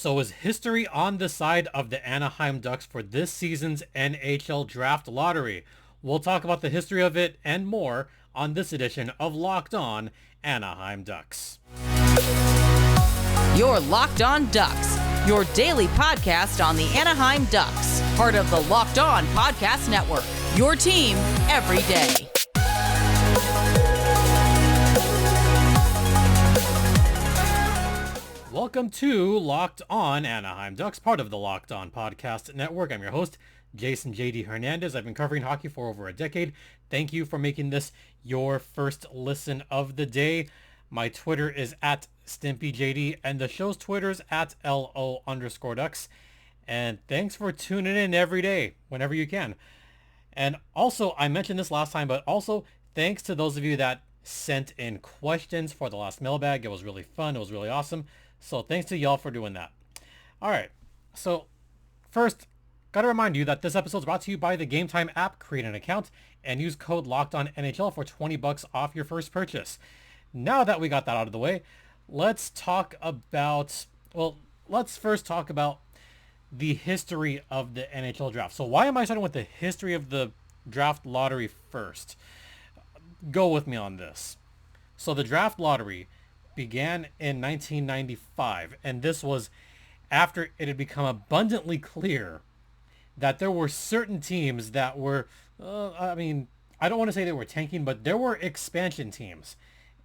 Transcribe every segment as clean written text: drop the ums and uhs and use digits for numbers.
So is history on the side of the Anaheim Ducks for this season's NHL Draft Lottery? We'll talk about the history of it and more on this edition of Locked On Anaheim Ducks. You're Locked On Ducks, your daily podcast on the Anaheim Ducks, part of the Locked On Podcast Network, your team every day. Welcome to Locked On Anaheim Ducks, part of the Locked On Podcast Network. I'm your host, Jason J.D. Hernandez. I've been covering hockey for over a decade. Thank you for making this your first listen of the day. My Twitter is at StimpyJD, and the show's Twitter's at LO_Ducks. And thanks for tuning in every day, whenever you can. And also, I mentioned this last time, but also thanks to those of you that sent in questions for the last mailbag. It was really fun. It was really awesome. So thanks to y'all for doing that. All right. So first, got to remind you that this episode is brought to you by the Gametime app. Create an account and use code LOCKEDONNHL for $20 off your first purchase. Now that we got that out of the way, let's first talk about the history of the NHL draft. So why am I starting with the history of the draft lottery first? Go with me on this. So the draft lottery began in 1995, and this was after it had become abundantly clear that there were certain teams that were, I don't want to say they were tanking, but there were expansion teams,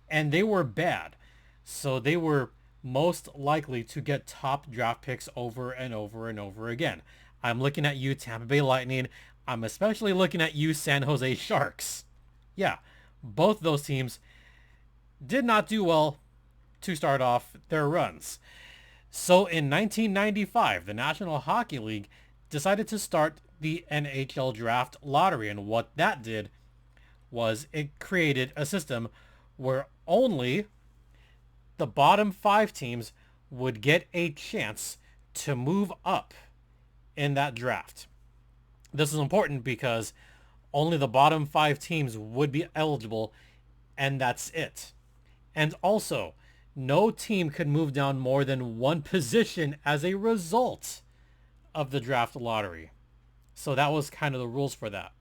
and they were bad. So they were most likely to get top draft picks over and over and over again. I'm looking at you, Tampa Bay Lightning. I'm especially looking at you, San Jose Sharks. Yeah, both those teams did not do well to start off their runs. So in 1995, the National Hockey League decided to start the NHL Draft Lottery. And what that did was it created a system where only the bottom 5 teams would get a chance to move up in that draft. This is important because only the bottom 5 teams would be eligible, and that's it. And also, no team could move down more than one position as a result of the draft lottery. So that was kind of the rules for that.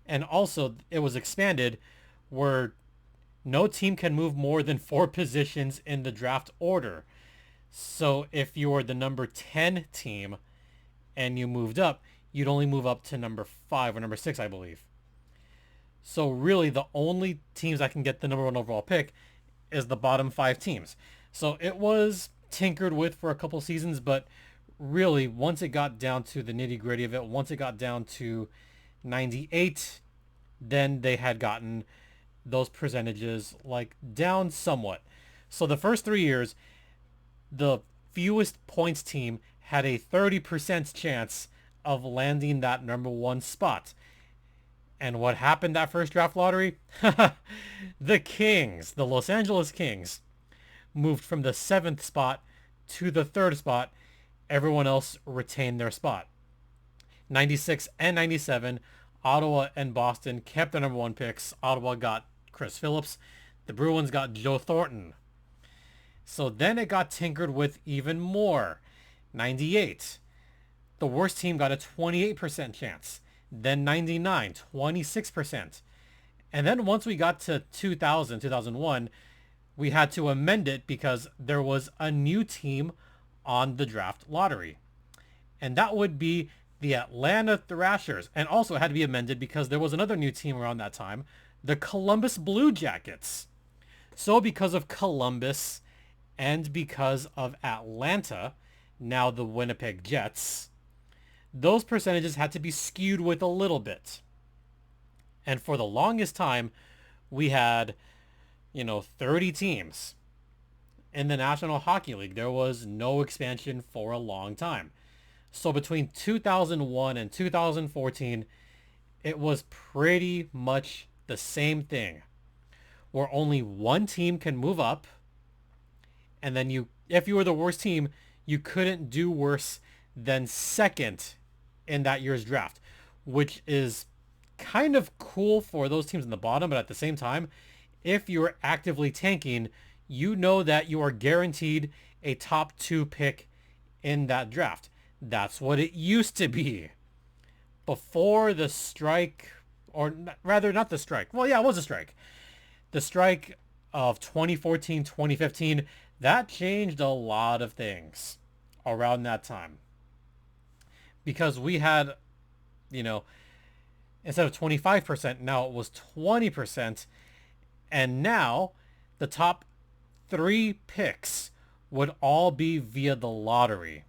And also, it was expanded where no team can move more than 4 positions in the draft order. So if you were the number 10 team and you moved up, you'd only move up to number 5 or number 6, I believe. So really, the only teams that can get the number 1 overall pick is the bottom 5 teams. So it was tinkered with for a couple seasons, but really, once it got down to the nitty-gritty of it, once it got down to 98, then they had gotten those percentages down somewhat. So the first 3 years, the fewest points team had a 30% chance of landing that number 1 spot. And what happened that first draft lottery? The Kings, the Los Angeles Kings, moved from the 7th spot to the 3rd spot. Everyone else retained their spot. 96 and 97, Ottawa and Boston kept the number 1 picks. Ottawa got Chris Phillips. The Bruins got Joe Thornton. So then it got tinkered with even more. 98, the worst team got a 28% chance. Then 99, 26%. And then once we got to 2001, we had to amend it because there was a new team on the draft lottery. And that would be the Atlanta Thrashers. And also it had to be amended because there was another new team around that time, the Columbus Blue Jackets. So because of Columbus and because of Atlanta, now the Winnipeg Jets, those percentages had to be skewed with a little bit. And for the longest time, we had, 30 teams. In the National Hockey League, there was no expansion for a long time. So between 2001 and 2014, it was pretty much the same thing, where only one team can move up. And then if you were the worst team, you couldn't do worse than second in that year's draft, which is kind of cool for those teams in the bottom. But at the same time, if you're actively tanking, you know that you are guaranteed a top 2 pick in that draft. That's what it used to be. Before the strike, or rather not the strike. Well, yeah, it was a strike. The strike of 2014, 2015, that changed a lot of things around that time. Because we had, you know, instead of 25%, now it was 20%. And now the top 3 picks would all be via the lottery.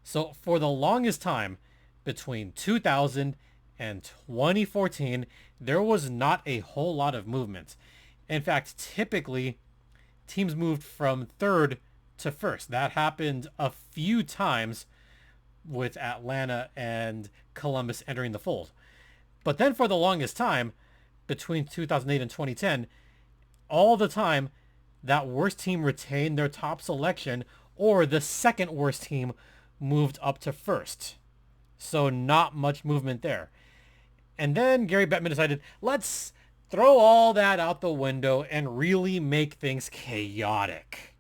So for the longest time, between 2000 and 2014, there was not a whole lot of movement. In fact, typically, teams moved from third to first. That happened a few times with Atlanta and Columbus entering the fold. But then for the longest time, between 2008 and 2010, all the time, that worst team retained their top selection, or the second worst team moved up to first. So not much movement there. And then Gary Bettman decided, let's throw all that out the window and really make things chaotic.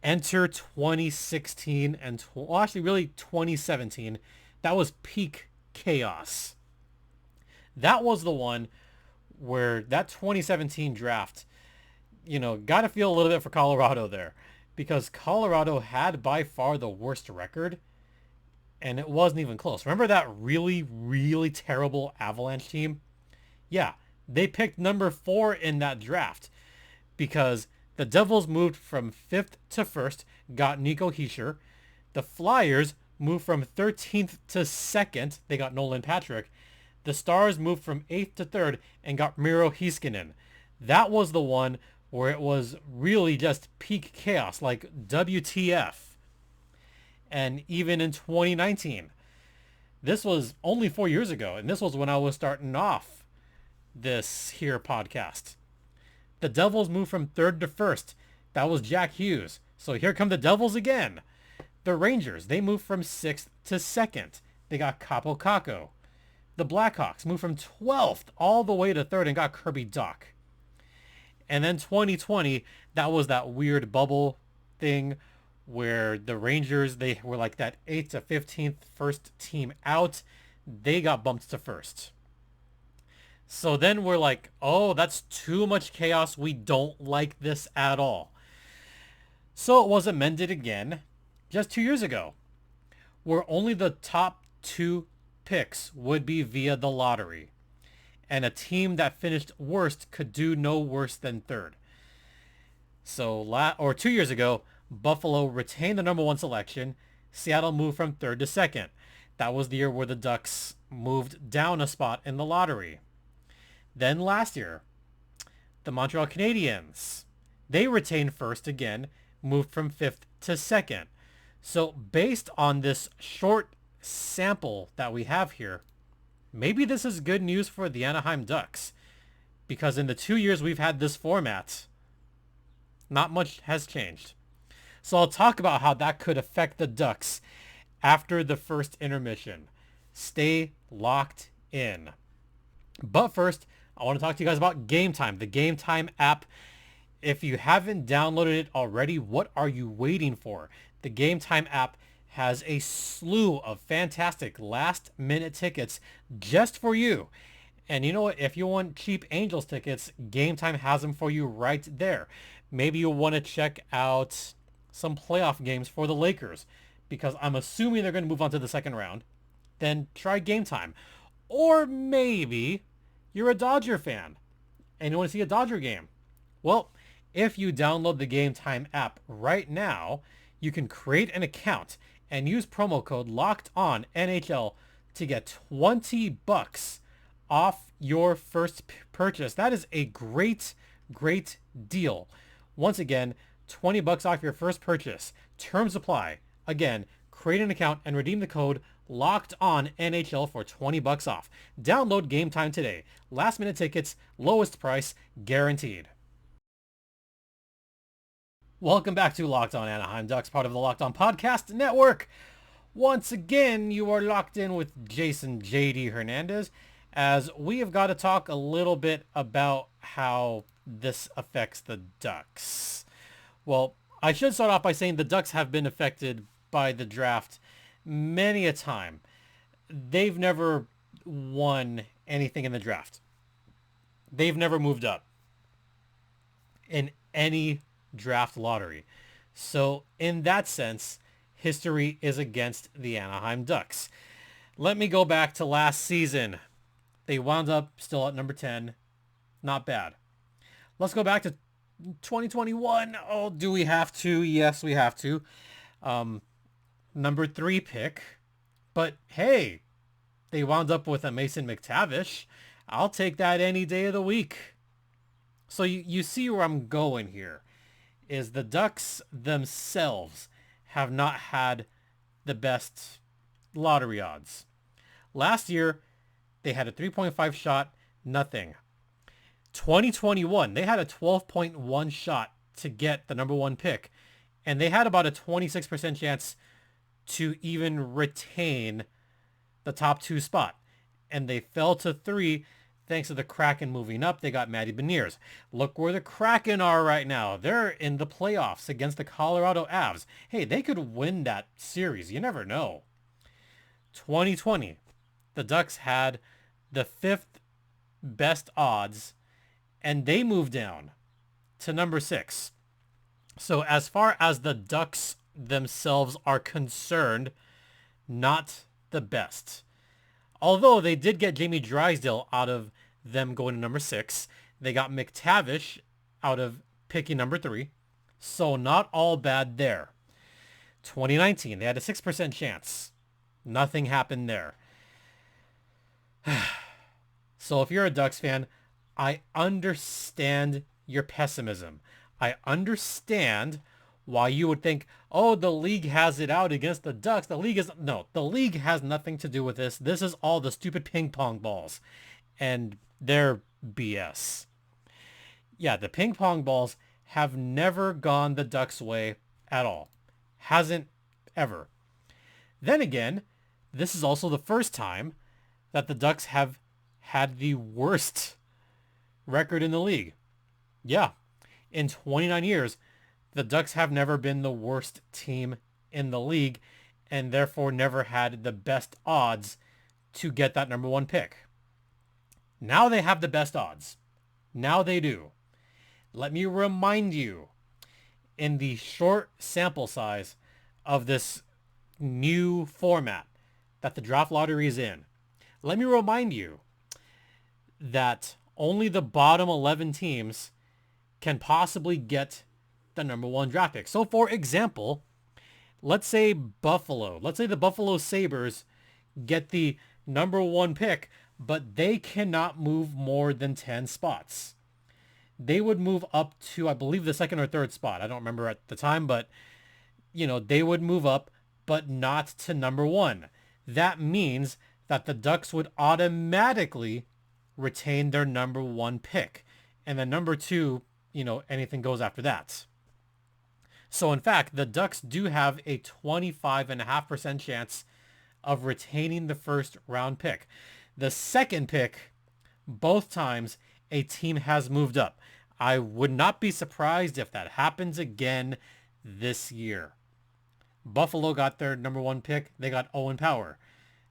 Enter 2016 and actually really 2017. That was peak chaos. That was the one where that 2017 draft, got to feel a little bit for Colorado there, because Colorado had by far the worst record, and it wasn't even close. Remember that really, really terrible Avalanche team? Yeah, they picked number 4 in that draft because the Devils moved from 5th to 1st, got Nico Hischier. The Flyers moved from 13th to 2nd, they got Nolan Patrick. The Stars moved from 8th to 3rd and got Miro Heiskanen. That was the one where it was really just peak chaos, like WTF. And even in 2019, this was only 4 years ago, and this was when I was starting off this here podcast. The Devils moved from 3rd to 1st. That was Jack Hughes. So here come the Devils again. The Rangers, they moved from 6th to 2nd. They got Capo Caco. The Blackhawks moved from 12th all the way to 3rd and got Kirby Dach. And then 2020, that was that weird bubble thing where the Rangers, they were like that 8th to 15th first team out. They got bumped to 1st. So then we're like, oh, that's too much chaos. We don't like this at all. So it was amended again just 2 years ago, where only the top 2 picks would be via the lottery, and a team that finished worst could do no worse than 3rd. So 2 years ago, Buffalo retained the number 1 selection. Seattle moved from 3rd to 2nd. That was the year where the Ducks moved down a spot in the lottery. Then last year, the Montreal Canadiens, they retained 1st again, moved from 5th to 2nd. So based on this short sample that we have here, maybe this is good news for the Anaheim Ducks, because in the 2 years we've had this format, not much has changed. So I'll talk about how that could affect the Ducks after the first intermission. Stay locked in. But first, I want to talk to you guys about Gametime, the Gametime app. If you haven't downloaded it already, what are you waiting for? The Gametime app has a slew of fantastic last-minute tickets just for you. And you know what? If you want cheap Angels tickets, Gametime has them for you right there. Maybe you want to check out some playoff games for the Lakers, because I'm assuming they're going to move on to the second round. Then try Gametime. Or maybe you're a Dodger fan and you want to see a Dodger game. Well, if you download the Gametime app right now, you can create an account and use promo code LOCKEDONNHL to get $20 off your first purchase. That is a great, great deal. Once again, $20 off your first purchase. Terms apply. Again, create an account and redeem the code LOCKEDONNHL for $20 off. Download Gametime today. Last minute tickets, lowest price, guaranteed. Welcome back to Locked On Anaheim Ducks, part of the Locked On Podcast Network. Once again, you are locked in with Jason JD Hernandez, as we have got to talk a little bit about how this affects the Ducks. Well, I should start off by saying the Ducks have been affected by the draft many a time. They've never won anything in the draft. They've never moved up in any draft lottery. So in that sense, history is against the Anaheim Ducks. Let me go back to last season. They wound up still at number 10. Not bad. Let's go back to 2021. Oh, do we have to? Yes, we have to. Number 3 pick. But hey, they wound up with a Mason McTavish. I'll take that any day of the week. So you see where I'm going here. Is the Ducks themselves have not had the best lottery odds. Last year, they had a 3.5 shot, nothing. 2021, they had a 12.1 shot to get the number 1 pick. And they had about a 26% chance to even retain the top 2 spot. And they fell to 3 thanks to the Kraken moving up. They got Matty Beniers. Look where the Kraken are right now. They're in the playoffs against the Colorado Avs. Hey, they could win that series. You never know. 2020, the Ducks had the 5th best odds, and they moved down to number 6. So as far as the Ducks themselves are concerned, not the best. Although they did get Jamie Drysdale out of them going to number 6. They got McTavish out of picking number 3. So not all bad there. 2019, they had a 6% chance. Nothing happened there. So if you're a Ducks fan, I understand your pessimism. I understand why you would think, oh, the league has it out against the Ducks. The league has nothing to do with this. This is all the stupid ping pong balls. And they're BS. Yeah, the ping pong balls have never gone the Ducks' way at all. Hasn't ever. Then again, this is also the first time that the Ducks have had the worst record in the league. Yeah, in 29 years, the Ducks have never been the worst team in the league and therefore never had the best odds to get that number 1 pick. Now they have the best odds. Now they do. Let me remind you, in the short sample size of this new format that the draft lottery is in, let me remind you that only the bottom 11 teams can possibly get the number 1 draft pick. So for example, let's say the Buffalo Sabres get the number 1 pick, but they cannot move more than 10 spots. They would move up to, I believe, the 2nd or 3rd spot. I don't remember at the time, but they would move up, but not to number 1. That means that the Ducks would automatically retain their number 1 pick. And then number 2, anything goes after that. So in fact, the Ducks do have a 25.5% chance of retaining the 1st round pick. The 2nd pick, both times, a team has moved up. I would not be surprised if that happens again this year. Buffalo got their number 1 pick. They got Owen Power.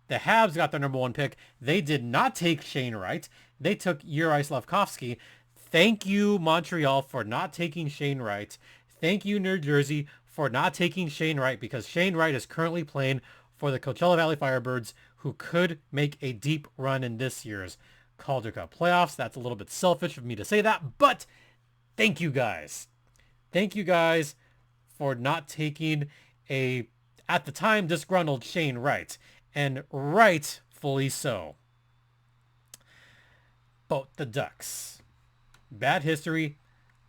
The Habs got their number 1 pick. They did not take Shane Wright. They took Juraj Slafkovsky. Thank you, Montreal, for not taking Shane Wright. Thank you, New Jersey, for not taking Shane Wright, because Shane Wright is currently playing for the Coachella Valley Firebirds, who could make a deep run in this year's Calder Cup playoffs. That's a little bit selfish of me to say that, but thank you guys. Thank you guys for not taking at the time, disgruntled Shane Wright, and rightfully so. But the Ducks. Bad history.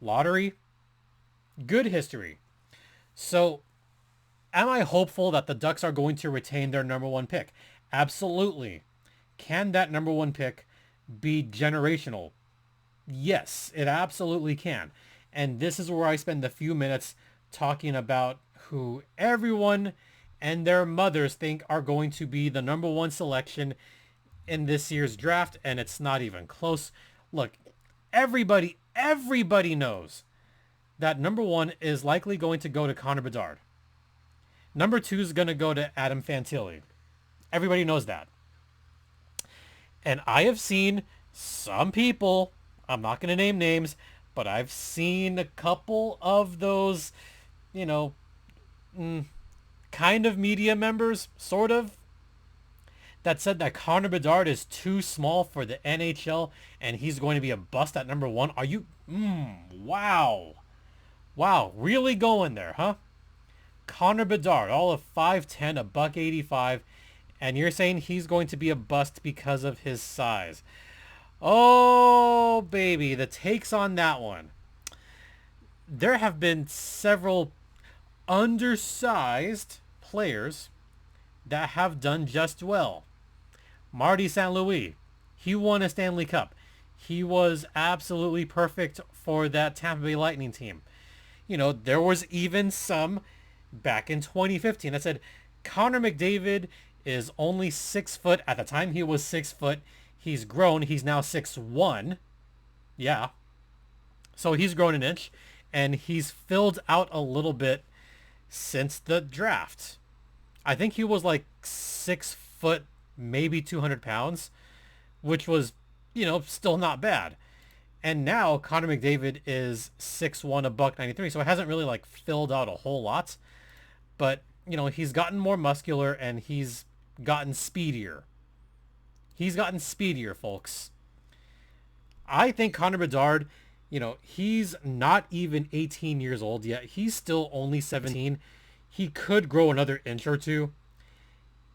Lottery. Good history. So, am I hopeful that the Ducks are going to retain their number 1 pick? Absolutely. Can that number 1 pick be generational? Yes, it absolutely can. And this is where I spend a few minutes talking about who everyone and their mothers think are going to be the number 1 selection in this year's draft, and it's not even close. Look, everybody knows that number 1 is likely going to go to Connor Bedard. Number 2 is going to go to Adam Fantilli. Everybody knows that. And I have seen some people, I'm not going to name names, but I've seen a couple of those, you know, kind of media members, sort of, that said that Connor Bedard is too small for the NHL and he's going to be a bust at number 1. Are you... wow. Wow, really going there, huh? Connor Bedard, all of 5'10", $185, and you're saying he's going to be a bust because of his size. Oh, baby, the takes on that one. There have been several undersized players that have done just well. Marty St. Louis, he won a Stanley Cup. He was absolutely perfect for that Tampa Bay Lightning team. You know, there was even some back in 2015 that said Connor McDavid is only 6 foot. At the time he was 6 foot. He's grown. He's now 6'1". Yeah. So he's grown an inch and he's filled out a little bit since the draft. I think he was like 6 foot, maybe 200 pounds, which was, you know, still not bad. And now Connor McDavid is 6'1", $193. So it hasn't really like filled out a whole lot, but you know, he's gotten more muscular and he's gotten speedier. He's gotten speedier, folks. I think Connor Bedard, you know, he's not even 18 years old yet. He's still only 17. He could grow another inch or two.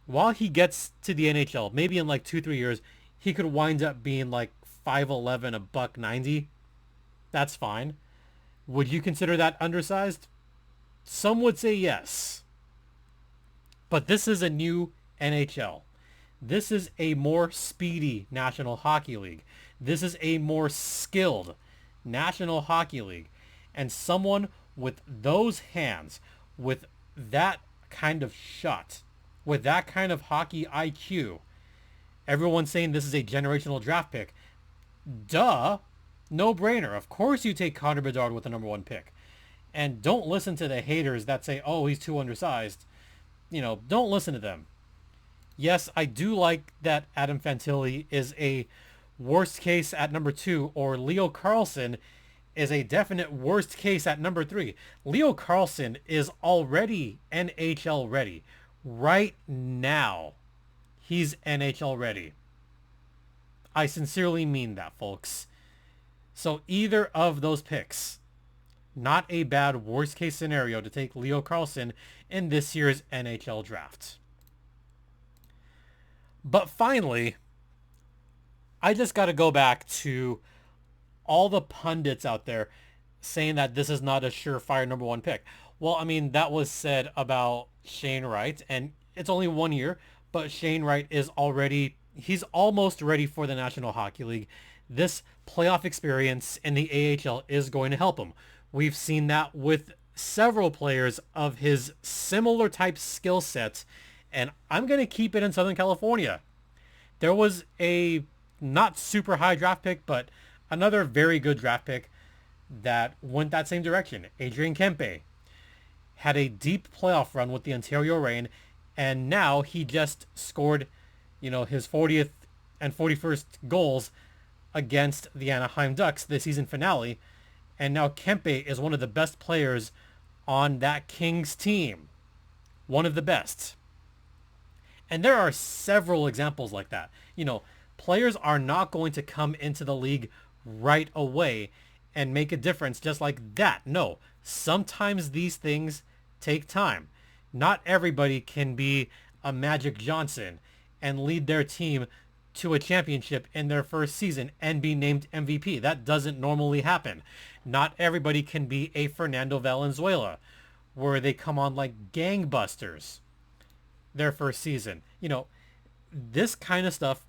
While he gets to the NHL, maybe in like 2-3 years, he could wind up being like 5'11", $190. That's fine. Would you consider that undersized? Some would say yes. But this is a new NHL. This is a more speedy National Hockey League. This is a more skilled National Hockey League. And someone with those hands, with that kind of shot, with that kind of hockey IQ, everyone's saying this is a generational draft pick. Duh. No brainer. Of course you take Connor Bedard with the number 1 pick. And don't listen to the haters that say, oh, he's too undersized. You know, don't listen to them. Yes, I do like that Adam Fantilli is a worst case at number 2, or Leo Carlsson is a definite worst case at number 3. Leo Carlsson is already NHL ready. Right now, he's NHL ready. I sincerely mean that, folks. So either of those picks, not a bad worst case scenario to take Leo Carlsson in this year's NHL draft. But finally, I just got to go back to all the pundits out there saying that this is not a surefire number 1 pick. Well, I mean, that was said about Shane Wright, and it's only 1 year, but Shane Wright is already, he's almost ready for the National Hockey League. This playoff experience in the AHL is going to help him. We've seen that with several players of his similar type skill sets, and I'm going to keep it in Southern California. There was a not super high draft pick, but another very good draft pick that went that same direction. Adrian Kempe had a deep playoff run with the Ontario Reign, and now he just scored, you know, his 40th and 41st goals against the Anaheim Ducks, the season finale. And now Kempe is one of the best players on that Kings team. One of the best. And there are several examples like that. You know, players are not going to come into the league right away and make a difference just like that. No, sometimes these things take time. Not everybody can be a Magic Johnson and lead their team to a championship in their first season and be named MVP. That doesn't normally happen. Not everybody can be a Fernando Valenzuela, where they come on like gangbusters their first season. You know, this kind of stuff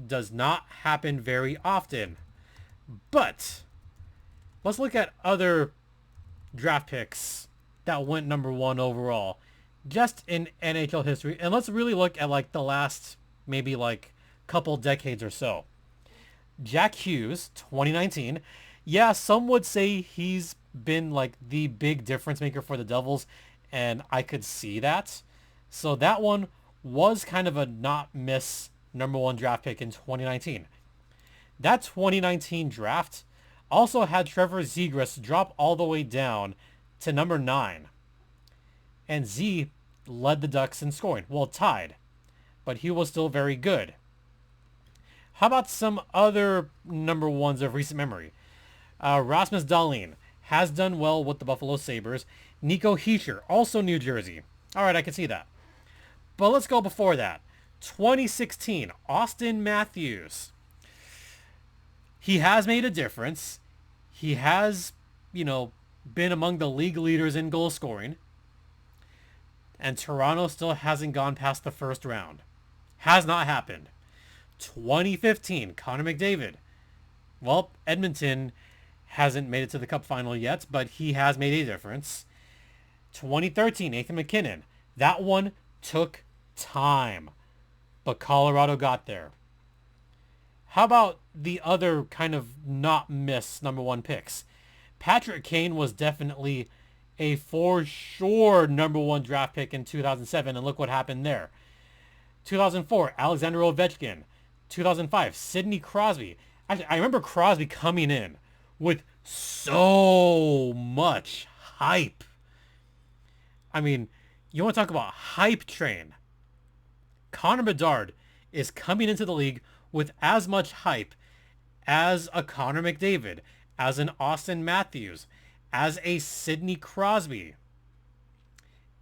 does not happen very often. But let's look at other draft picks that went number 1 overall just in NHL history. And let's really look at like the last maybe like couple decades or so. Jack Hughes, 2019. Yeah, some would say he's been like the big difference maker for the Devils, and I could see that. So that one was kind of a not miss number 1 draft pick in 2019. That 2019 draft also had Trevor Zegras drop all the way down to number 9. And Z led the Ducks in scoring. Well, tied, but he was still very good. How about some other number 1s of recent memory? Rasmus Dahlin has done well with the Buffalo Sabres. Nico Hischier, also New Jersey. All right, I can see that. But let's go before that. 2016, Austin Matthews. He has made a difference. He has, been among the league leaders in goal scoring. And Toronto still hasn't gone past the first round. Has not happened. 2015, Connor McDavid. Well, Edmonton hasn't made it to the Cup final yet, but he has made a difference. 2013, Nathan McKinnon. That one took time, but Colorado got there. How about the other kind of not miss number 1 picks? Patrick Kane was definitely a for sure number 1 draft pick in 2007, and look what happened there. 2004, Alexander Ovechkin. 2005, Sidney Crosby. Actually, I remember Crosby coming in with so much hype. I mean, you want to talk about hype train. Connor Bedard is coming into the league with as much hype as a Connor McDavid, as an Austin Matthews, as a Sidney Crosby.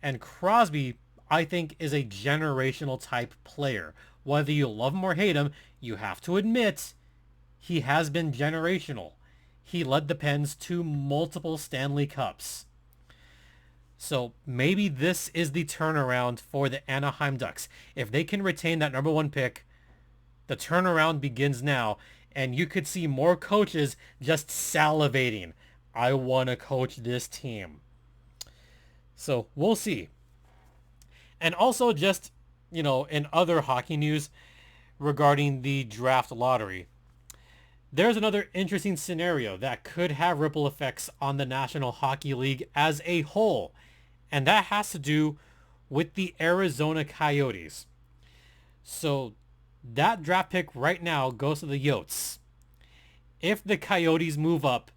And Crosby, I think, is a generational type player. Whether you love him or hate him, you have to admit he has been generational. He led the Pens to multiple Stanley Cups. So maybe this is the turnaround for the Anaheim Ducks. If they can retain that number 1 pick, the turnaround begins now, and you could see more coaches just salivating. I want to coach this team. So we'll see. And also just, in other hockey news regarding the draft lottery, there's another interesting scenario that could have ripple effects on the National Hockey League as a whole. And that has to do with the Arizona Coyotes. So that draft pick right now goes to the Yotes. If the Coyotes move up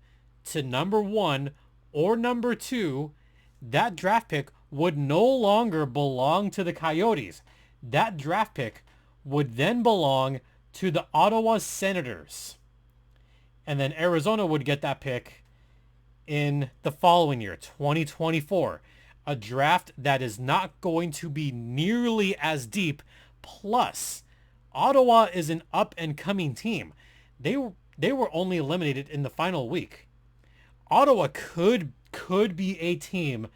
to number 1 or number 2, that draft pick would no longer belong to the Coyotes. That draft pick would then belong to the Ottawa Senators. And then Arizona would get that pick in the following year, 2024. A draft that is not going to be nearly as deep. Plus, Ottawa is an up-and-coming team. They were only eliminated in the final week. Ottawa could be a team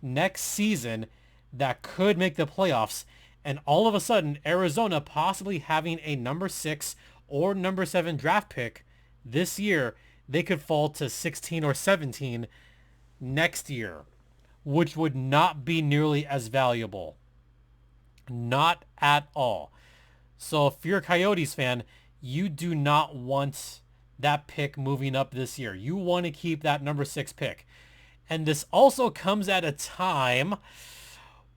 next season that could make the playoffs, and all of a sudden, Arizona possibly having a number 6 or number 7 draft pick this year, they could fall to 16 or 17 next year, which would not be nearly as valuable. Not at all. So if you're a Coyotes fan, you do not want that pick moving up this year. You want to keep that number 6 pick. And this also comes at a time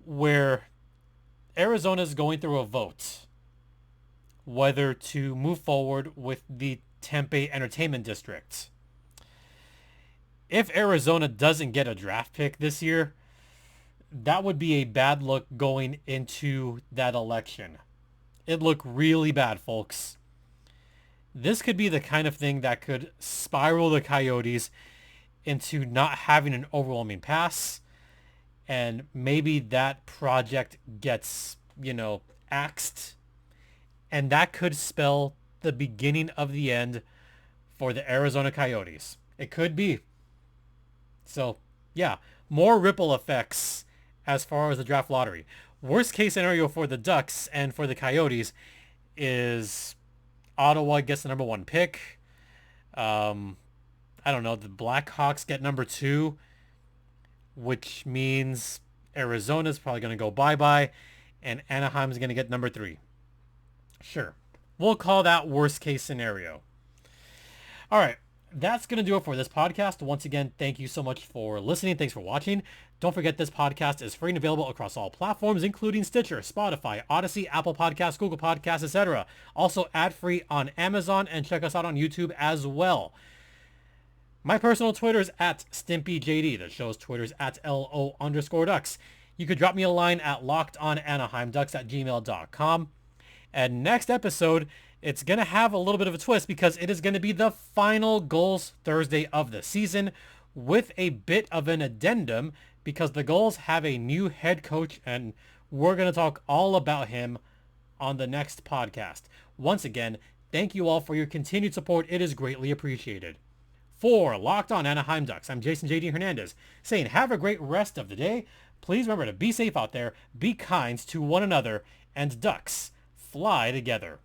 where Arizona is going through a vote whether to move forward with the Kempe Entertainment District. If Arizona doesn't get a draft pick this year, that would be a bad look going into that election. It'd look really bad, folks. This could be the kind of thing that could spiral the Coyotes into not having an overwhelming pass, and maybe that project gets, axed, and that could spell the beginning of the end for the Arizona Coyotes. It could be. So, yeah, more ripple effects as far as the draft lottery. Worst case scenario for the Ducks and for the Coyotes is Ottawa gets the number 1 pick. I don't know, the Blackhawks get number 2, which means Arizona's probably going to go bye-bye, and Anaheim's going to get number 3. Sure. We'll call that worst case scenario. All right. that's going to do it for this podcast. Once again, thank you so much for listening. Thanks for watching. Don't forget this podcast is free and available across all platforms, including Stitcher, Spotify, Odyssey, Apple Podcasts, Google Podcasts, etc. Also ad-free on Amazon, and check us out on YouTube as well. My personal Twitter is at StimpyJD. The show's Twitter is at LO_Ducks. You could drop me a line at lockedonanaheimducks@gmail.com. And next episode, it's going to have a little bit of a twist because it is going to be the final Goals Thursday of the season with a bit of an addendum because the Goals have a new head coach and we're going to talk all about him on the next podcast. Once again, thank you all for your continued support. It is greatly appreciated. For Locked On Anaheim Ducks, I'm Jason J.D. Hernandez saying have a great rest of the day. Please remember to be safe out there, be kind to one another, and Ducks fly together.